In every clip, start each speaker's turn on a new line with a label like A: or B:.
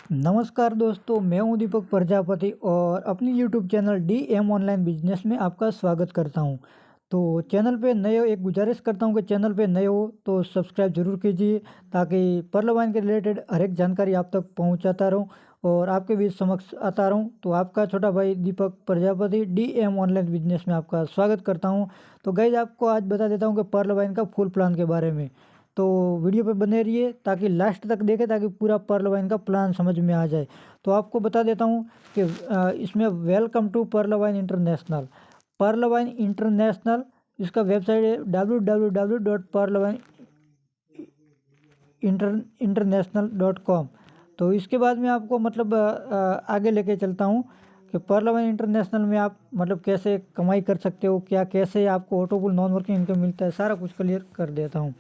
A: नमस्कार दोस्तों, मैं हूं दीपक प्रजापति और अपनी YouTube channel DM online business में आपका स्वागत करता हूं। तो चैनल पे नए हो, एक गुजारिश करता हूं कि चैनल पे नए हो तो सब्सक्राइब जरूर कीजिए ताकि पर्ल वाइन के रिलेटेड हर एक जानकारी आप तक पहुंचाता रहूं और आपके बीच समक्ष आता रहूं। तो आपका छोटा भाई दीपक प्रजापति DM ऑनलाइन बिजनेस में आपका स्वागत करता हूँ। तो गाइज आपको आज बता देता हूँ कि पर्ल वाइन का फुल प्लान के बारे में। तो वीडियो पे बने रहिए ताकि लास्ट तक देखें ताकि पूरा पर्ल वाइन का प्लान समझ में आ जाए। तो आपको बता देता हूँ कि इसमें welcome to Perl wine international. Perl wine International इसका वेबसाइट है www.perlwine international.com। तो इसके बाद में आपको मतलब आगे लेके चलता हूँ कि पर्ल वाइन इंटरनेशनल में आप मतलब कैसे कमाई कर सकते हो, क्या कैसे आपको ऑटोपुल नॉन वर्किंग इनकम मिलता है, सारा कुछ क्लियर कर देता हूँ।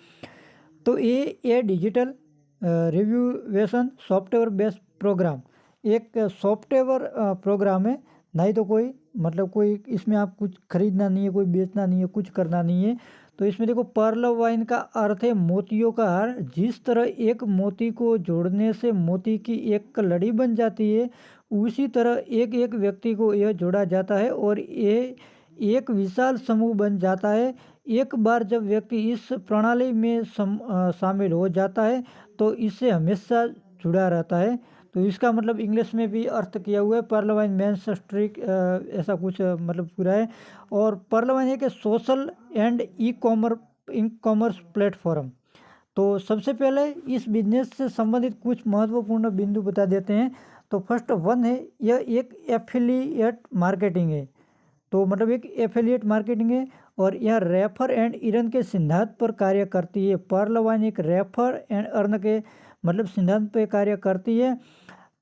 A: तो ये डिजिटल रिव्यूएशन सॉफ्टवेयर बेस्ड प्रोग्राम एक सॉफ्टवेयर प्रोग्राम है। नहीं तो कोई मतलब कोई इसमें आप कुछ खरीदना नहीं है, कोई बेचना नहीं है, कुछ करना नहीं है। तो इसमें देखो, पर्ल वाइन का अर्थ है मोतियों का हार। जिस तरह एक मोती को जोड़ने से मोती की एक लड़ी बन जाती है, उसी तरह एक एक व्यक्ति को यह जोड़ा जाता है और ये एक विशाल समूह बन जाता है। एक बार जब व्यक्ति इस प्रणाली में शामिल हो जाता है तो इससे हमेशा जुड़ा रहता है। तो इसका मतलब इंग्लिश में भी अर्थ किया हुआ है, पर्ल वाइन मेंस स्ट्रीक ऐसा कुछ मतलब पूरा है। और पर्ल वाइन एक social and e commerce platform. तो सबसे पहले इस बिजनेस से संबंधित कुछ महत्वपूर्ण बिंदु बता देते हैं। तो फर्स्ट वन है, यह एक एफिलिएट मार्केटिंग है। तो मतलब एक एफिलिएट मार्केटिंग है और यह रेफर एंड अर्न के सिद्धांत पर कार्य करती है। पर्ल वाइन एक रेफर एंड अर्न के मतलब सिद्धांत पर कार्य करती है।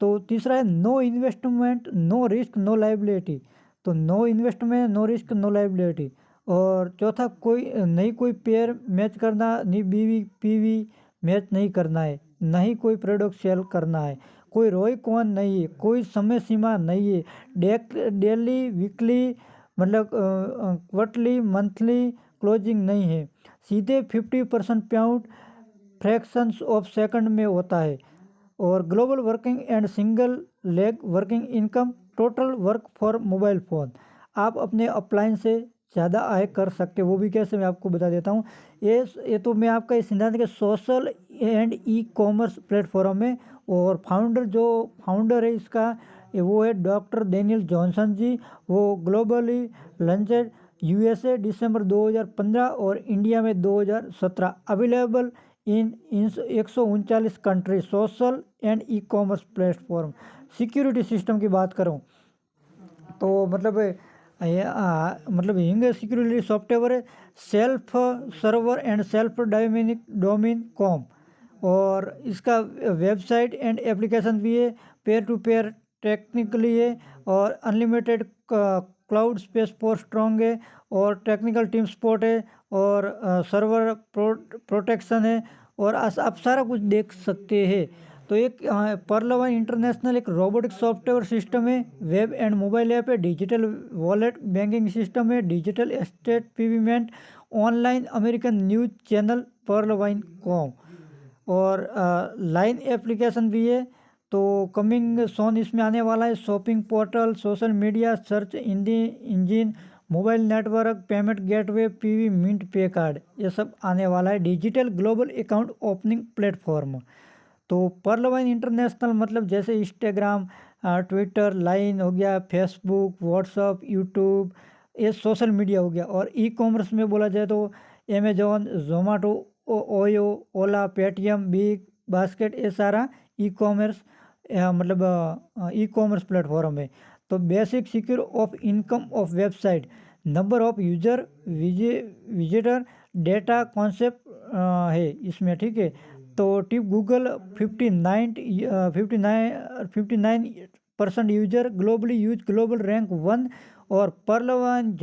A: तो तीसरा है no investment no risk no liability. तो no investment no risk no liability. और चौथा, कोई पेयर मैच करना, नहीं बीवी पीवी मैच नहीं करना है, नहीं कोई प्रोडक्ट सेल करना है, कोई रोई कौन नहीं है, कोई समय सीमा नहीं है, डेली वीकली मतलब क्वार्टरली मंथली क्लोजिंग नहीं है, सीधे 50% पाउंड फ्रैक्शंस ऑफ सेकंड में होता है। और global working and single leg working income, total work for mobile phone. आप अपने अपलाइन से ज़्यादा आय कर सकते हो, वो भी कैसे मैं आपको बता देता हूँ। ये तो मैं आपका इस सिद्धांत के social and e commerce platform है। और फाउंडर है इसका, वो है डॉक्टर डेनियल जॉनसन जी। वो ग्लोबली लॉन्चेड USA दिसंबर 2015 और इंडिया में 2017। Available in 139 country. Social and e commerce platform. Security system की बात करूं तो मतलब मतलब हिंग सिक्योरिटी सॉफ्टवेयर है, self server and self domain com. और इसका वेबसाइट एंड एप्लीकेशन भी है, पेयर टू पेयर टेक्निकली है और unlimited cloud space for strong है और टेक्निकल टीम सपोर्ट है और सर्वर प्रोटेक्शन है। और आप सारा कुछ देख सकते हैं। तो एक पर्ल वाइन इंटरनेशनल एक रोबोटिक सॉफ्टवेयर सिस्टम है, वेब एंड मोबाइल ऐप है, डिजिटल वॉलेट बैंकिंग सिस्टम है, digital estate payment, online American news channel Pearlvine com और लाइन एप्लीकेशन भी है। तो कमिंग सोन इसमें आने वाला है, shopping portal, social media, search engine, mobile network, payment gateway, PV mint pay card, ये सब आने वाला है। Digital global account opening platform. तो पर्ल वाइन इंटरनेशनल मतलब जैसे इंस्टाग्राम, ट्विटर, लाइन हो गया, फेसबुक, व्हाट्सअप, यूट्यूब, ये सोशल मीडिया हो गया। और ई कॉमर्स में बोला जाए तो अमेजोन, जोमेटो, ओयो, ओला, पेटीएम, बिग बास्केट, ये सारा ई कॉमर्स मतलब ई कॉमर्स प्लेटफॉर्म है। तो basic secure of income of website, number of user, visitor, data concept है इसमें, ठीक है। तो tip Google 59% user globally use, global rank 1। और Pearl Vine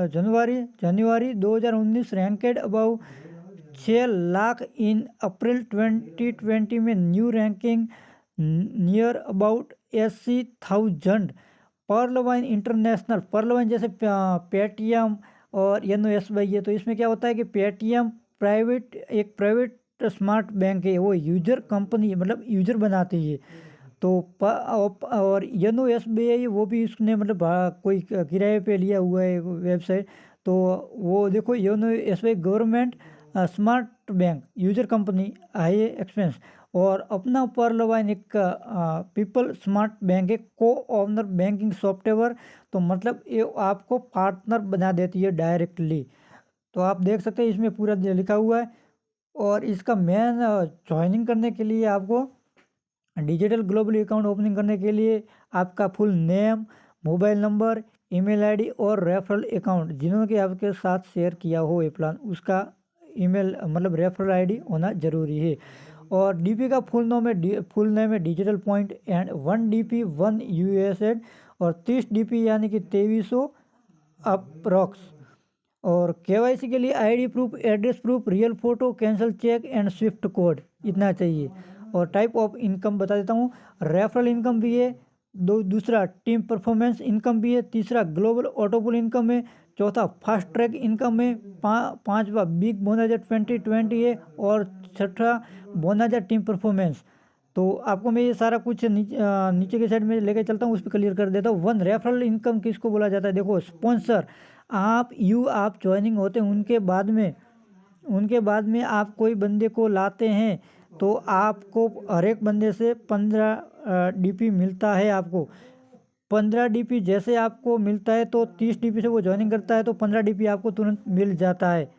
A: January 2019 ranked about 6 lakh in April 2020 में new ranking near about 80,000। Pearl wine international, Perl Vine जैसे Paytm और NOSBI है। तो इसमें क्या होता है कि पेटीएम प्राइवेट स्मार्ट बैंक है वो यूजर कंपनी मतलब यूजर बनाती है। तो और योनो एसबीआई वो भी उसने मतलब कोई किराए पे लिया हुआ है वेबसाइट। तो वो देखो YONO SBI government smart bank user company high expense और अपना पर्लवाइन एक पीपल स्मार्ट बैंक है को ऑनर बैंकिंग सॉफ्टवेयर। तो मतलब ये आपको पार्टनर बना देती है डायरेक्टली। तो आप देख सकते हैं इसमें पूरा लिखा हुआ है। और इसका मेन ज्वाइनिंग करने के लिए आपको डिजिटल ग्लोबल अकाउंट ओपनिंग करने के लिए आपका full name, mobile number, email ID और रेफरल अकाउंट जिन्होंने आपके साथ शेयर किया हो ये प्लान उसका ईमेल मतलब रेफरल आईडी होना ज़रूरी है। और डीपी का फुल नेम है digital point and 1 DP 1 USAID और 30 डीपी यानी कि 2300 अप्रॉक्स। और केवाईसी के लिए ID proof, address proof, real photo, cancel cheque and Swift code इतना चाहिए। और टाइप ऑफ इनकम बता देता हूँ, रेफरल इनकम भी है, दूसरा टीम परफॉर्मेंस इनकम भी है, तीसरा ग्लोबल ऑटोपुल इनकम है, चौथा फास्ट ट्रैक इनकम है, पांचवा बिग बोनस 2020 है और छठा बोनस टीम परफॉर्मेंस। तो आपको मैं ये सारा कुछ नीचे के साइड में लेके चलता हूँ, उस पर क्लियर कर देता हूँ। वन रेफरल इनकम किसको बोला जाता है? देखो स्पॉन्सर आप ज्वाइनिंग होते हैं उनके बाद में आप कोई बंदे को लाते हैं तो आपको हर एक बंदे से 15 डीपी मिलता है। आपको 15 डीपी जैसे आपको मिलता है तो 30 डीपी से वो ज्वाइनिंग करता है तो 15 डीपी आपको तुरंत मिल जाता है।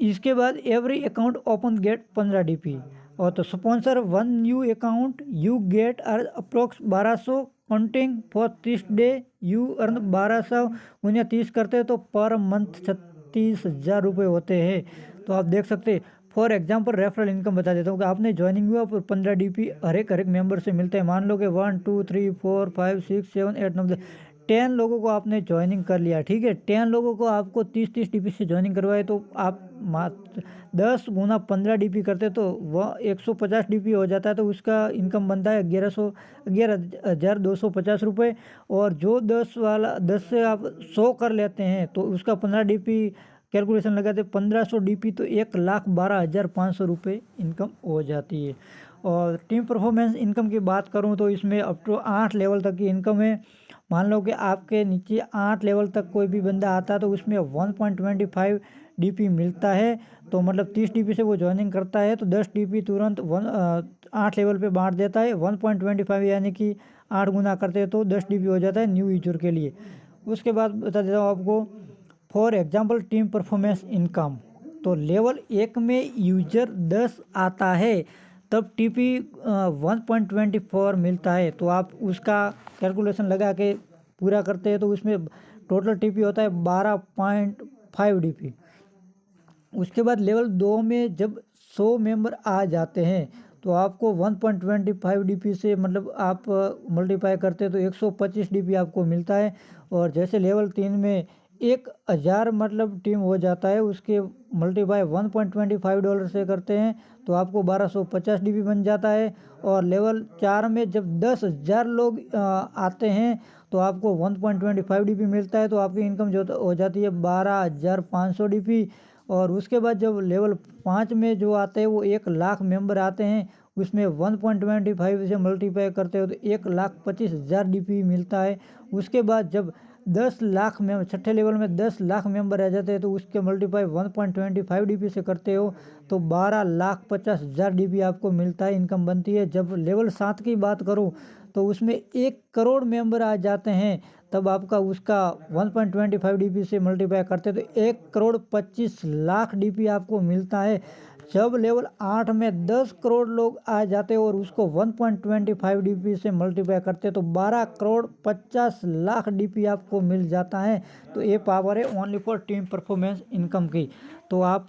A: इसके बाद every account open get 15 DP. और तो sponsor 1 new account you get approx 1200 counting for 30 day you earn 1200 उन्हें 30 करते हैं तो पर मंथ 36,000 रुपये होते हैं। तो आप देख सकते हैं। फॉर एग्जांपल रेफरल इनकम बता देता हूँ कि आपने ज्वाइनिंग हुआ पर 15 डीपी हर एक मेंबर से मिलते हैं। मान लो कि 1 2 3 4 5 6 7 8 9 10 लोगों को आपने ज्वाइनिंग कर लिया, ठीक है। 10 लोगों को आपको 30 डीपी से ज्वाइनिंग करवाए तो आप 10 गुना 15 डीपी करते तो वह 150 डीपी हो जाता है। तो उसका इनकम बनता है 11,250 रुपये। और जो 10 से आप 100 कर लेते हैं तो उसका 15 डीपी कैलकुलेशन लगाते 1500 डीपी तो 1,12,500 रुपये इनकम हो जाती है। और टीम परफॉर्मेंस इनकम की बात करूं तो इसमें अप टू 8 लेवल तक की इनकम है। मान लो कि आपके नीचे 8 लेवल तक कोई भी बंदा आता है तो उसमें 1.25 डीपी मिलता है। तो मतलब 30 डीपी से वो ज्वाइनिंग करता है तो 10 डीपी तुरंत 8 लेवल पे बांट देता है। 1.25 यानी कि 8 गुना करते हैं तो 10 डीपी हो जाता है न्यू यूजर के लिए। उसके बाद बता देता हूँ आपको for example team performance income. तो लेवल 1 में यूजर 10 आता है तब टीपी 1.24 मिलता है। तो आप उसका कैलकुलेशन लगा के पूरा करते हैं तो उसमें टोटल टीपी होता है 12.5 डीपी। उसके बाद लेवल 2 में जब 100 मेंबर आ जाते हैं तो आपको 1.25 डीपी से मतलब आप मल्टीप्लाई करते हैं तो 125 डीपी आपको मिलता है। और जैसे लेवल 3 में 1,000 मतलब टीम हो जाता है उसके मल्टीप्लाई $1.25 से करते हैं तो आपको 1250 डीबी बन जाता है। और लेवल 4 में जब 10,000 लोग आते हैं तो आपको 1.25 डीबी मिलता है तो आपकी इनकम जो हो जाती है 12,500 डीबी। और उसके बाद जब लेवल 5 में जो आते हैं वो 1,00,000 मेंबर आते हैं उसमें 1.25 से मल्टीप्लाई करते हो तो 1,25,000 डीपी मिलता है। उसके बाद जब 10 लाख में छठे लेवल में 10 लाख मेंबर आ जाते हैं तो उसके मल्टीप्लाई 1.25 डीपी से करते हो तो 12,50,000 डीपी आपको मिलता है, इनकम बनती है। जब लेवल 7 की बात करूं तो उसमें 1 करोड़ मेंबर आ जाते हैं तब आपका उसका 1.25 डीपी से मल्टीप्लाई करते तो 1,25,00,000 डीपी आपको मिलता है। जब लेवल 8 में 10 करोड़ लोग आ जाते और उसको 1.25 डीपी से मल्टीप्लाई करते तो 12,50,00,000 डीपी आपको मिल जाता है। तो ये पावर है only for team performance income की। तो आप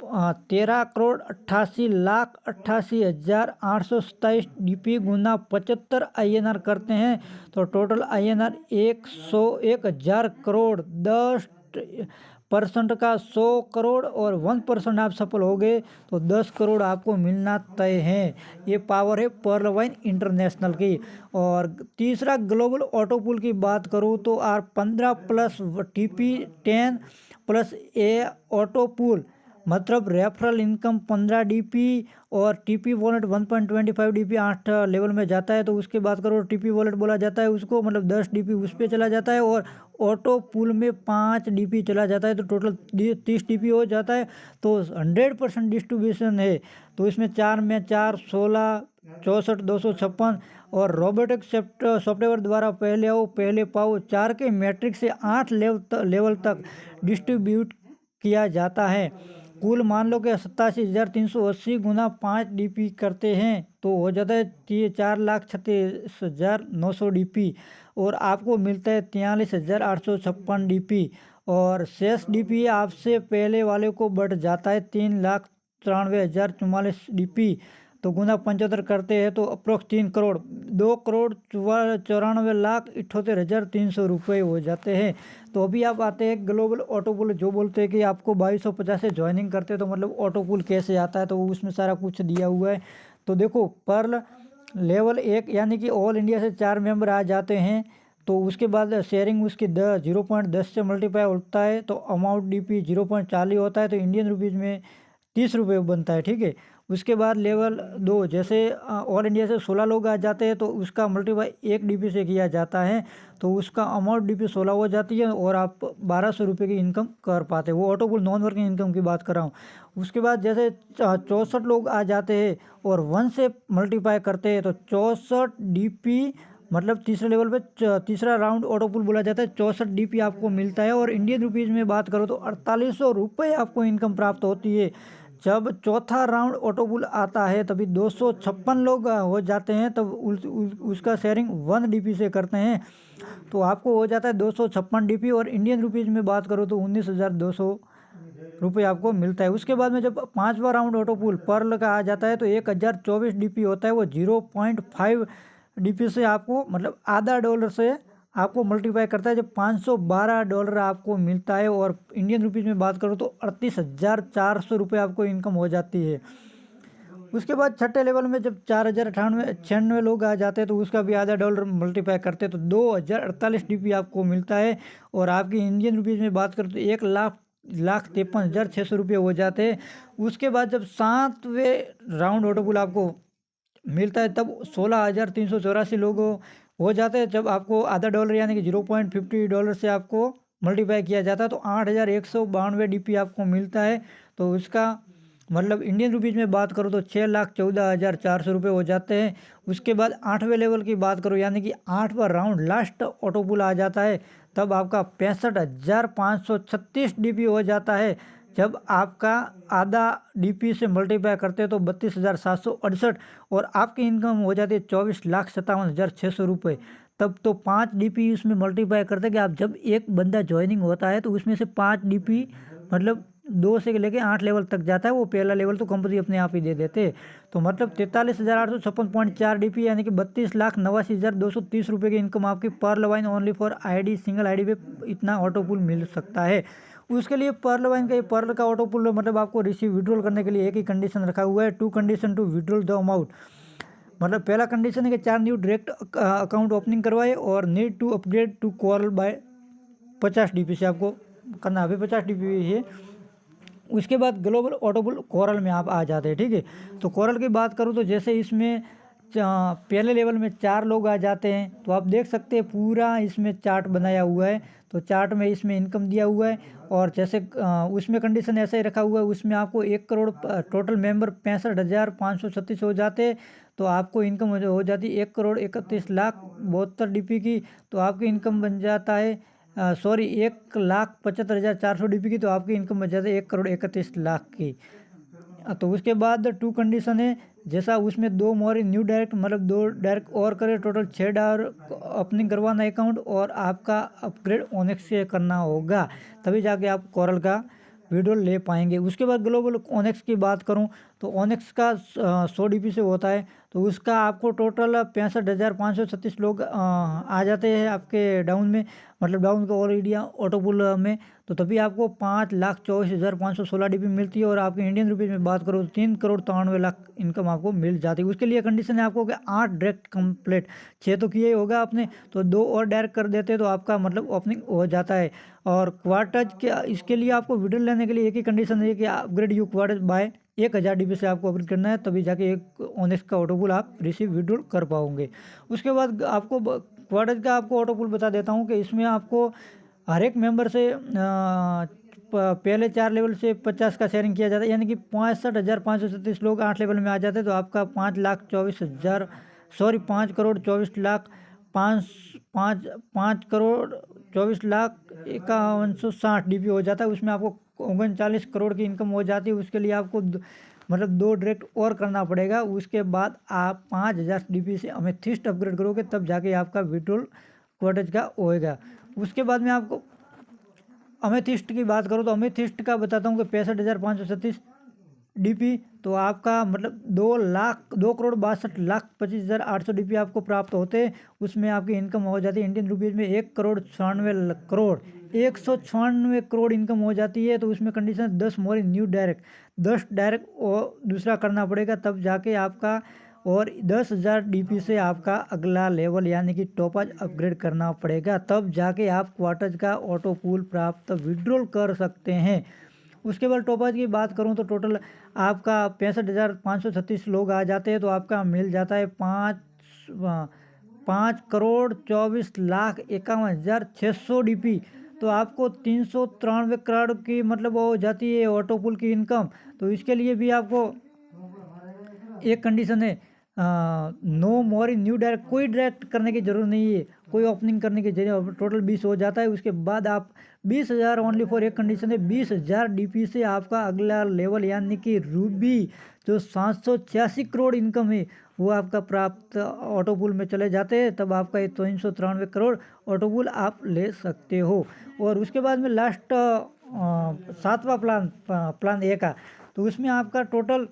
A: 13,88,88,827 डीपी गुना 75 INR करते हैं तो टोटल INR 101,000 करोड़। 10% का 100 करोड़ और 1% आप सफल हो गए तो 10 करोड़ आपको मिलना तय है। ये पावर है पर्लवाइन इंटरनेशनल की। और तीसरा ग्लोबल ऑटोपूल की बात करूँ तो R15 प्लस TP10 प्लस ए ऑटोपूल मतलब रेफरल इनकम 15 डीपी और टीपी वॉलेट 1.25 डीपी 8 लेवल में जाता है। तो उसके बाद करो टीपी वॉलेट बोला जाता है उसको, मतलब 10 डीपी उस पर चला जाता है और ऑटो पूल में 5 डीपी चला जाता है, तो टोटल 30 डीपी हो जाता है। तो 100% डिस्ट्रीब्यूशन है। तो इसमें 4 में 4 16 64 256 और रोबोटिक सॉफ्टवेयर द्वारा पहले आओ पहले पाओ 4 के मैट्रिक से 8 लेवल तक डिस्ट्रीब्यूट किया जाता है। कुल मान लो कि 87,380 गुना 5 डीपी करते हैं तो हो जाता है 4,36,900 डीपी और आपको मिलता है 43,856 डीपी। और शेष डीपी आपसे पहले वाले को बढ़ जाता है 3,93,044 डीपी। तो गुना 75 करते हैं तो अप्रोक्स 3,94,94,78,300 रुपये हो जाते हैं। तो अभी आप आते हैं ग्लोबल ऑटो पूल, जो बोलते हैं कि आपको 2250 से ज्वाइनिंग करते हैं तो मतलब ऑटो पूल कैसे आता है, तो उसमें सारा कुछ दिया हुआ है। तो देखो पर्ल लेवल 1 यानी कि ऑल इंडिया से 4 मेंबर आ जाते हैं। तो उसके बाद शेयरिंग उसकी 0.10 से मल्टीप्लाई होता है तो अमाउंट डीपी 0.40 होता है, तो इंडियन रुपीज़ में 30 रुपये बनता है, ठीक है। उसके बाद लेवल 2 जैसे ऑल इंडिया से 16 लोग आ जाते हैं तो उसका मल्टीप्लाई 1 डीपी से किया जाता है, तो उसका अमाउंट डीपी 16 हो जाती है और आप 1200 रुपये की इनकम कर पाते हैं। वो auto pool non working income की बात कर रहा हूँ। उसके बाद जैसे 64 लोग आ जाते हैं और 1 से मल्टीप्लाई करते हैं तो 64 डीपी मतलब तीसरे लेवल पे तीसरा राउंड ऑटो पूल बोला जाता है। 64 डीपी आपको मिलता है और इंडियन रुपीज़ में बात करो तो 4800 रुपये आपको इनकम प्राप्त होती है। जब चौथा राउंड ऑटो पूल आता है तभी 256 लोग हो जाते हैं, तब उसका शेयरिंग 1 डीपी से करते हैं तो आपको हो जाता है 256 डीपी और इंडियन रुपीज़ में बात करो तो 19,200 रुपये आपको मिलता है। उसके बाद में जब 5वां राउंड ऑटो पूल पर्ल का आ जाता है तो 1024 डीपी होता है। वो 0.5 डीपी से आपको मतलब आधा डॉलर से आपको मल्टीप्लाई करता है, जब $512 आपको मिलता है और इंडियन रुपीज़ में बात करो तो 38,400 रुपये आपको इनकम हो जाती है। उसके बाद छठे लेवल में जब 4,098 लोग आ जाते हैं तो उसका भी आधा डॉलर मल्टीप्लाई करते हैं तो 2,048 डीपी आपको मिलता है और आपकी इंडियन रुपीज़ में बात करो तो 1,53,600 रुपये हो जाते हैं। उसके बाद जब 7वें राउंड ऑटो पूल आपको मिलता है तब 16,384 लोग हो जाते हैं। जब आपको आधा डॉलर यानी कि $0.50 से आपको मल्टीप्लाई किया जाता है तो 8,192 डीपी आपको मिलता है। तो उसका मतलब इंडियन रुपीज़ में बात करो तो 6,14,400 रुपये हो जाते हैं। उसके बाद 8वें लेवल की बात करो यानी कि 8वां राउंड लास्ट ऑटो पूल आ जाता है तब आपका 65,536 डीपी हो जाता है। जब आपका आधा डीपी से मल्टीप्लाई करते हैं तो 32,768 और आपकी इनकम हो जाती है 24,57,600 रुपये। तब तो 5 डीपी उसमें मल्टीप्लाई करते हैं कि आप जब एक बंदा ज्वाइनिंग होता है तो उसमें से 5 डीपी मतलब 2 से लेके 8 लेवल तक जाता है। वो पहला लेवल तो कंपनी अपने आप ही दे देते। तो मतलब 43,856.4 डीपी यानी कि 32,89,230 रुपये की इनकम आपकी Pearlvine only for ID single ID पे इतना ऑटो पूल मिल सकता है। उसके लिए पर्ल वाइन का ये पर्ल का ऑटो पूल मतलब आपको रिसीव विड्रॉल करने के लिए एक ही कंडीशन रखा हुआ है, 2 condition to withdrawal the amount. मतलब पहला कंडीशन है कि 4 न्यू डायरेक्ट अकाउंट ओपनिंग करवाए और need to upgrade to coral by 50 DP से आपको करना, अभी 50 डीपी है। उसके बाद ग्लोबल ऑटो पूल कोरल में आप आ जाते हैं, ठीक है। तो कोरल की बात करूँ तो जैसे इसमें पहले लेवल में 4 लोग आ जाते हैं तो आप देख सकते हैं पूरा इसमें चार्ट बनाया हुआ है। तो चार्ट में इसमें इनकम दिया हुआ है और जैसे उसमें कंडीशन ऐसा ही रखा हुआ है, उसमें आपको 1 करोड़ टोटल मेंबर 65,536 हो जाते हैं तो आपको इनकम हो जाती है 1,31,72,000 डीपी की। तो आपकी इनकम बन जाता है 1,75,400 डीपी की। तो आपकी इनकम बन जाती है 1,31,00,000 की। तो उसके बाद 2 कंडीशन है, जैसा उसमें 2 मोर न्यू डायरेक्ट मतलब 2 डायरेक्ट और करे, टोटल 6 डायरेक्ट ओपनिंग करवाना अकाउंट और आपका अपग्रेड ओनेक्स से करना होगा, तभी जाके आप कोरल का वीडियो ले पाएंगे। उसके बाद ग्लोबल ओनेक्स की बात करूं तो ओनेक्स का 100 डीपी से होता है तो उसका आपको टोटल 65,536 लोग आ जाते हैं आपके डाउन में, मतलब डाउन का ऑल इंडिया ऑटो पूल में। तो तो तभी आपको 5,24,516 DP मिलती है। और आपके इंडियन रुपीज़ में बात करो तो 3,93,00,000 इनकम आपको मिल जाती है। उसके लिए कंडीशन है आपको कि 8 डायरेक्ट कंप्लीट, 6 तो किए होगा आपने, तो 2 और डायरेक्ट कर देते तो आपका मतलब ओपनिंग हो जाता है। और क्वार्टज के इसके लिए आपको विड्रॉल लेने के लिए एक ही कंडीशन है कि upgrade you quartz by 1000 DP से आपको अपग्रेड करना है, तभी जाके एक ओनेक्स का ऑटोपुल आप रिसीव विड्रॉल कर पाओगे। उसके बाद आपको क्वार्टज का आपको ऑटोपुल बता देता हूँ कि इसमें आपको हर एक मेंबर से पहले 4 लेवल से 50 का शेयरिंग किया जाता है, यानी कि 65,537 लोग 8 लेवल में आ जाते हैं तो आपका 5,24,000 5 DP हो जाता है। उसमें आपको 39 करोड़ की इनकम हो जाती है। उसके लिए आपको मतलब 2 डायरेक्ट और करना पड़ेगा। उसके बाद आप 5,000 DP से अमेथिस्ट अपग्रेड करोगे, तब जाके आपका विड्रॉल क्वार्टज का होएगा। उसके बाद में आपको अमेथिस्ट की बात करो तो अमेथिस्ट का बताता हूँ कि 65,537 DP, तो आपका मतलब 2,62,62,25,800 DP आपको प्राप्त होते हैं। उसमें आपकी इनकम हो जाती है इंडियन रुपीज़ में 1,96,00,000 इनकम हो जाती है। तो उसमें condition 10 more new direct, 10 direct और दूसरा करना पड़ेगा, तब जाके आपका और 10,000 DP से आपका अगला लेवल यानी कि टॉपज अपग्रेड करना पड़ेगा, तब जाके आप क्वार्टज का ऑटो पूल प्राप्त विड्रॉल कर सकते हैं। उसके बाद टॉपज की बात करूं तो टोटल आपका 65,536 लोग आ जाते हैं, तो आपका मिल जाता है 5,24,51,600 DP। तो आपको 393 करोड़ की मतलब वो हो जाती है ऑटो पूल की इनकम। तो इसके लिए भी आपको एक कंडीशन है, नो मोर इन न्यू डायरेक्ट, कोई डायरेक्ट करने की जरूरत नहीं है, कोई ओपनिंग करने की जरूरत, टोटल 20 हो जाता है। उसके बाद आप 20,000 ओनली फॉर एक कंडीशन है, 20,000 DP से आपका अगला लेवल यानी कि रूबी जो 786 करोड़ इनकम है वो आपका प्राप्त ऑटोपुल में चले जाते हैं, तब आपका ये 393 करोड़ ऑटोपुल आप ले सकते हो। और उसके बाद में लास्ट 7वां प्लान ए का, तो उसमें आपका टोटल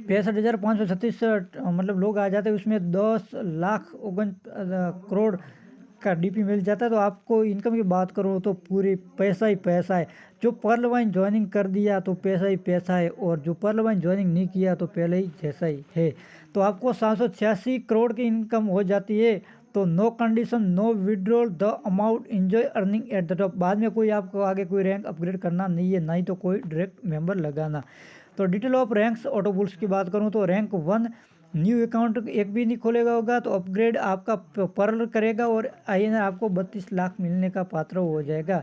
A: 65,536 मतलब लोग आ जाते हैं। उसमें 10,49 करोड़ का DP मिल जाता है। तो आपको इनकम की बात करूँ तो पूरी पैसा ही पैसा है। जो पर्ल वाइन ज्वाइनिंग कर दिया तो पैसा ही पैसा है, और जो पर्ल वाइन ज्वाइनिंग नहीं किया तो पहले ही जैसा ही है। तो आपको 786 करोड़ की इनकम हो जाती है। तो no condition, no withdrawal, the amount enjoy earning at the top. बाद में कोई आपको आगे कोई रैंक अपग्रेड करना नहीं है, ना ही तो कोई डायरेक्ट मेंबर लगाना। तो डिटेल ऑफ रैंक्स ऑटोबुल्स की बात करूं तो रैंक 1 न्यू अकाउंट एक भी नहीं खोलेगा होगा तो अपग्रेड आपका पर्ल करेगा और INR आपको 32 लाख मिलने का पात्र हो जाएगा।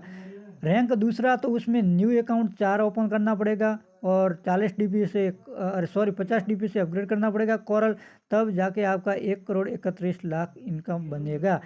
A: रैंक दूसरा तो उसमें न्यू अकाउंट 4 ओपन करना पड़ेगा और 50 DP से अपग्रेड करना पड़ेगा कोरल, तब जाके आपका 1,31,00,000 इनकम बनेगा।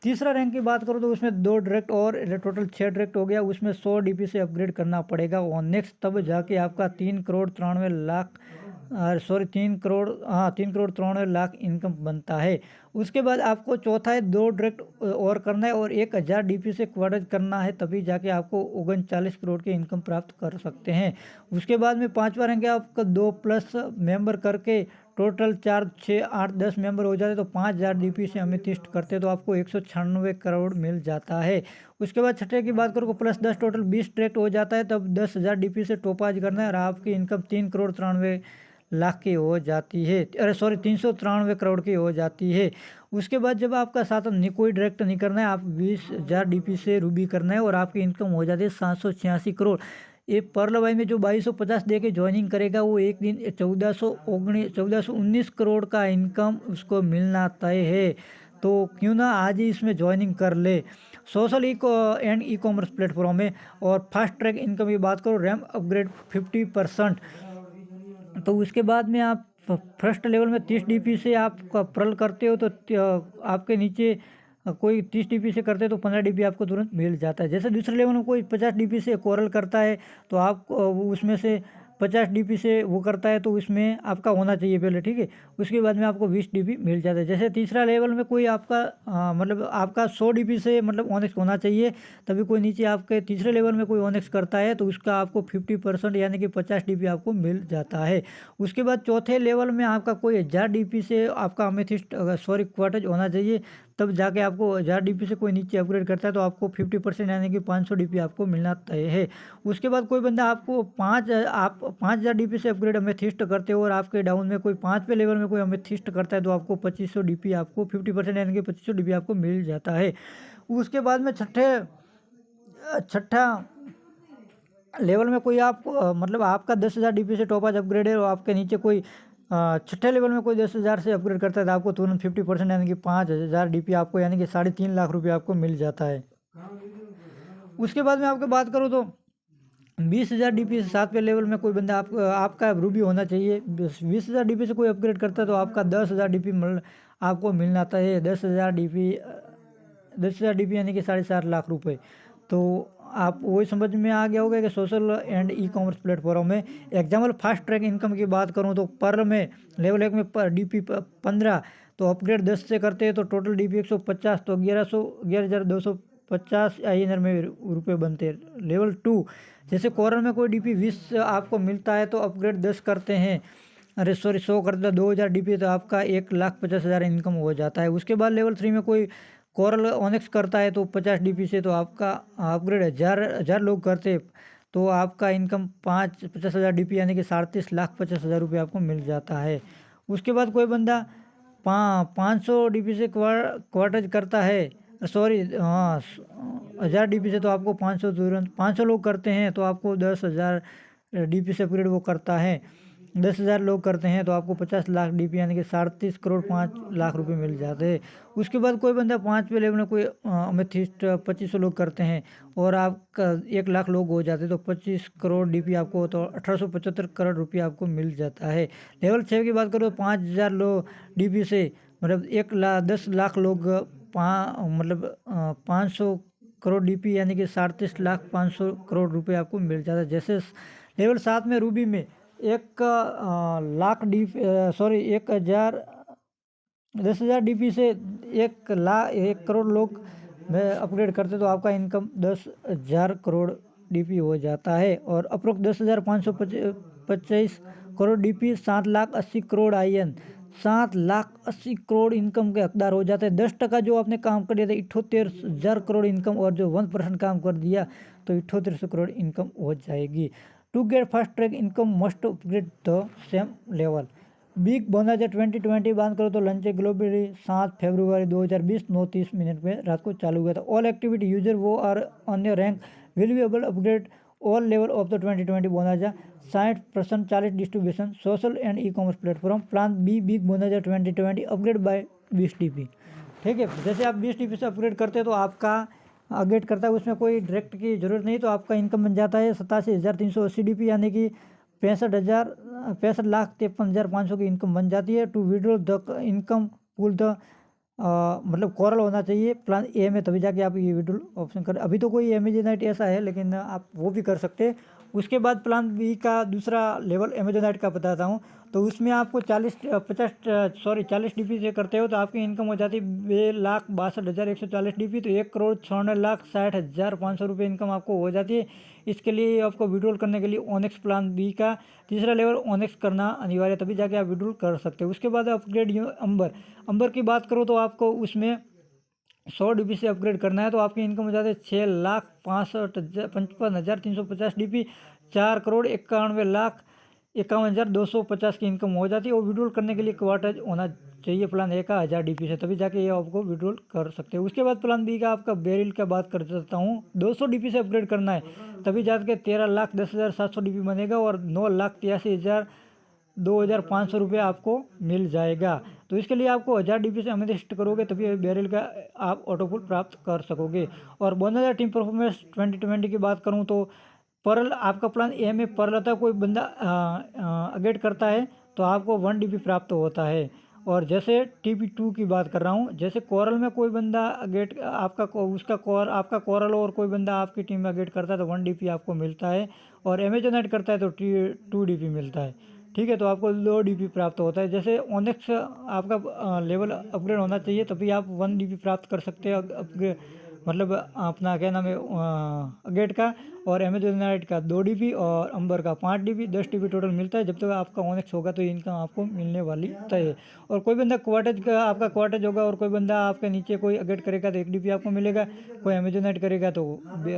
A: तीसरा रैंक की बात करो तो उसमें 2 डायरेक्ट और टोटल 6 डायरेक्ट हो गया। उसमें 100 DP से अपग्रेड करना पड़ेगा और नेक्स्ट, तब जाके आपका 3,93,00,000 इनकम बनता है। उसके बाद आपको चौथा है 2 डायरेक्ट और करना है और 1,000 DP से क्वार्टज करना है, तभी जाके आपको 39 करोड़ की इनकम प्राप्त कर सकते हैं। उसके बाद में 5वां रैंक है आपका 2+ मेंबर करके टोटल 4, 6, 8, 10 मेंबर हो जाते तो 5,000 DP से अमेथिस्ट करते तो आपको 196 करोड़ मिल जाता है। उसके बाद छठे की बात करो +10 टोटल 20 डायरेक्ट हो जाता है, तब 10,000 DP से टोपाज करना है और आपकी इनकम 3,93,00,000 की हो जाती है। 393 करोड़ की हो जाती है। उसके बाद जब आपका साथ कोई डायरेक्ट नहीं करना है, आप 20,000 DP से रूबी करना है और आपकी इनकम हो जाती है 786 करोड़। ये पर्ल वाइन में जो 2250 दे के ज्वाइनिंग करेगा वो एक दिन 1419 करोड़ का इनकम उसको मिलना तय है। तो क्यों ना आज ही इसमें ज्वाइनिंग कर ले। Social and e commerce platform में। और फास्ट ट्रैक इनकम की बात करो, रैंप अपग्रेड 50%। तो उसके बाद में आप फर्स्ट लेवल में 30 DP से आप पर्ल करते हो तो आपके नीचे कोई 30 DP से करते हैं तो 15 DP आपको तुरंत मिल जाता है। जैसे दूसरे लेवल में कोई 50 DP से कोरल करता है तो आप उसमें से 50 DP से वो करता है तो उसमें आपका होना चाहिए पहले, ठीक है। उसके बाद में आपको 20 DP मिल जाता है। जैसे तीसरा लेवल में कोई आपका मतलब आपका 100 DP से मतलब ऑनेक्स होना चाहिए, तभी कोई नीचे आपके तीसरे लेवल में कोई ऑनेक्स करता है तो उसका आपको 50% यानी कि 50 DP आपको मिल जाता है। उसके बाद चौथे लेवल में आपका कोई 1000 DP से आपका अमेथिस्ट क्वार्टज होना चाहिए, तब जाके आपको 1000 डीपी से कोई नीचे अपग्रेड करता है तो आपको 50% यानी कि 500 डीपी आपको मिलना तय है। उसके बाद कोई बंदा आपको 5000 डीपी से अपग्रेड अमेथिस्ट करते हो और आपके डाउन में कोई 5वें लेवल में कोई अमेथिस्ट करता है तो आपको 2500 डीपी आपको 50% यानी कि 2500 डीपी आपको मिल जाता है। उसके बाद में छठा लेवल में कोई आप मतलब आपका 10,000 डीपी से टॉप आज अपग्रेड है और आपके नीचे कोई छठे लेवल में कोई 10,000 से अपग्रेड करता है तो आपको तुरंत 50% यानी कि 5,000 डीपी आपको यानी कि 3.5 लाख रुपये आपको मिल जाता है। उसके बाद में आपको बात करूँ तो 20,000 डीपी से 7वें लेवल में कोई बंदा आपका रूबी होना चाहिए। 20,000 डीपी से कोई अपग्रेड करता है तो आपका 10,000 डीपी आपको मिलना आता है। 10,000 डीपी यानी कि 4.5 लाख रुपए। तो आप वही समझ में आ गया होगा कि social and e commerce platform में एग्जाम्पल फास्ट ट्रैक इनकम की बात करूं तो पर्ल में लेवल 1 में डीपी 15 तो अपग्रेड 10 से करते हैं तो टोटल डीपी 150 तो 11,250 INR में रुपये बनते हैं। लेवल 2 जैसे कोरल में कोई डीपी 20 आपको मिलता है तो अपग्रेड 10 करते हैं, अरे सॉरी 100 करते 2,000 डीपी तो आपका 1,50,000 इनकम हो जाता है। उसके बाद लेवल 3 में कोई कोरल ऑनेक्स करता है तो 50 डीपी से तो आपका अपग्रेड 1000 लोग करते तो आपका इनकम 50,000 डीपी यानी कि 37,50,000 रुपये आपको मिल जाता है। उसके बाद कोई बंदा 500 डीपी से क्वार्टर करता है, सॉरी हाँ 1000 डीपी से तो आपको 500 तुरंत 500 लोग करते हैं तो आपको 10,000 डीपी से अपग्रेड वो करता है। 10,000 लोग करते हैं तो आपको 50 लाख डीपी यानी कि 37 करोड़ 5 लाख रुपए मिल जाते हैं। उसके बाद कोई बंदा 5वें लेवल में कोई अमेथिस्ट 2500 लोग करते हैं और आपका 1 लाख लोग हो जाते हैं तो 25 करोड़ डीपी आपको तो 1875 करोड़ रुपये आपको मिल जाता है। लेवल 6 की बात करो तो 5,000 लोग डीपी से मतलब 10 लाख लोग मतलब 500 करोड़ डीपी यानी कि 37,500 करोड़ रुपए आपको मिल जाता है। जैसे लेवल 7 में रूबी में 10,000 डीपी से 1 करोड़ लोग में अपग्रेड करते तो आपका इनकम 10,000 करोड़ डीपी हो जाता है और approx 10,525 crore DP 7,80,000 crore IN 7,80,000 crore income के हकदार हो जाते हैं। 10% जो आपने काम कर दिया था 78,000 करोड़ इनकम और जो 1% काम कर दिया तो 78,000 करोड़ इनकम हो जाएगी। To get fast track income must upgrade the same level. Big bonanza 2020 बात करो तो लंच ग्लोबली 7 फरवरी 2020 9:30 पे रात को चालू हुआ था। All activity user who are on your rank will be able upgrade all level of the 2020 bonanza 60% 40 distribution social and e commerce platform plan be big bonanza 2020 upgrade by 20 DP। ठीक है, जैसे आप 20 DP से upgrade करते हैं तो आपका upgrade करता है उसमें कोई डायरेक्ट की जरूरत नहीं तो आपका इनकम बन जाता है 87,380 DP यानी कि 65,53,53,500 की इनकम बन जाती है। To withdraw the income pull the मतलब कोरल होना चाहिए प्लान ए में तभी जाके आप ये विड्रॉल ऑप्शन कर। अभी तो कोई अमेजोनाइट ऐसा है लेकिन आप वो भी कर सकते हैं। उसके बाद प्लान बी का दूसरा लेवल अमेजोनाइट का बताता हूँ तो उसमें आपको 40 DP से करते हो तो आपकी इनकम हो जाती है 2,62,140 DP तो 1,56,60,500 रुपये इनकम आपको हो जाती है। इसके लिए आपको विड्रॉल करने के लिए ओनेक्स प्लान बी का तीसरा लेवल ओनेक्स करना अनिवार्य तभी जाके आप विड्रॉल कर सकते हो। उसके बाद अपग्रेड अंबर की बात करो तो आपको उसमें 100 DP से अपग्रेड करना है तो आपकी इनकम हो जाती है 6,55,350 DP 4,91,51,250 की इनकम हो जाती है। और विड्रॉल करने के लिए क्वार्टर होना चाहिए प्लान ए का 1000 DP से तभी जाके ये आपको विड्रॉल कर सकते हो। उसके बाद प्लान बी का आपका बेरिल का बात कर सकता हूँ 200 DP से अपग्रेड करना है तभी जाके 13,10,700 DP बनेगा और 9,83,2,500 रुपये आपको मिल जाएगा। तो इसके लिए आपको 1000 DP से अमेथिस्ट करोगे तभी बेरिल का आप ऑटोपुल प्राप्त कर सकोगे। और बोनाजा टीम परफॉर्मेंस 2020 की बात करूं तो पर्ल आपका प्लान ए में पर्ल रहता है कोई बंदा अपग्रेड करता है तो आपको 1 DP प्राप्त होता है। और जैसे TP2 की बात कर रहा हूँ जैसे कोरल में कोई बंदा अपग्रेड आपका कोरल और कोई बंदा आपकी टीम में अपग्रेड करता है तो 1 DP आपको मिलता है और अमेजोनाइट करता है तो 2 DP मिलता है। ठीक है, तो आपको 2 DP प्राप्त होता है। जैसे ओनेक्स आपका लेवल अपग्रेड होना चाहिए तभी आप 1 DP प्राप्त कर सकते हैं मतलब अपना क्या नाम है गेट का, और अमेजोनाइट का 2 DB और अंबर का 5 DB 10 TB टोटल मिलता है। जब तक आपका ऑनेक्स होगा तो इनकम आपको मिलने वाली तय है। और कोई बंदा क्वार्टेज का आपका क्वार्टेज होगा, और कोई बंदा आपके नीचे कोई गेट करेगा तो 1 DB आपको मिलेगा, कोई अमेजोनाइट करेगा तो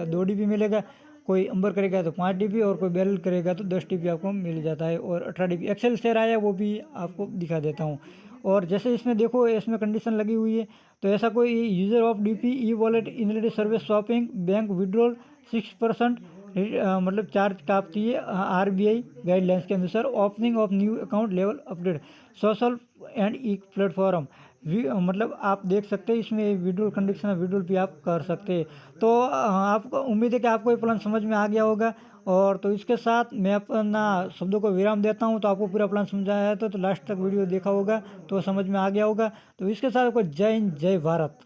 A: 2 DB मिलेगा, कोई अंबर करेगा तो 5 DB, और कोई बैरल करेगा तो 10 DB आपको मिल जाता है। और 18 DB एक्सेल शेयर आया वो भी आपको दिखा देता हूँ। और जैसे इसमें देखो, इसमें कंडीशन लगी हुई है, तो ऐसा कोई user of DP e wallet in service shopping bank withdrawal 6% मतलब चार्ज काटती है RBI गाइडलाइंस के अनुसार। Opening of new account level update social and E platform मतलब आप देख सकते हैं इसमें विड्रॉल कंडीशन विड्रॉल भी आप कर सकते हैं। तो आपको उम्मीद है कि आपको ये प्लान समझ में आ गया होगा। और तो इसके साथ मैं अपना शब्दों को विराम देता हूं। तो आपको पूरा प्लान समझाया है तो लास्ट तक वीडियो देखा होगा तो समझ में आ गया होगा। तो इसके साथ आपको जय हिंद जय भारत।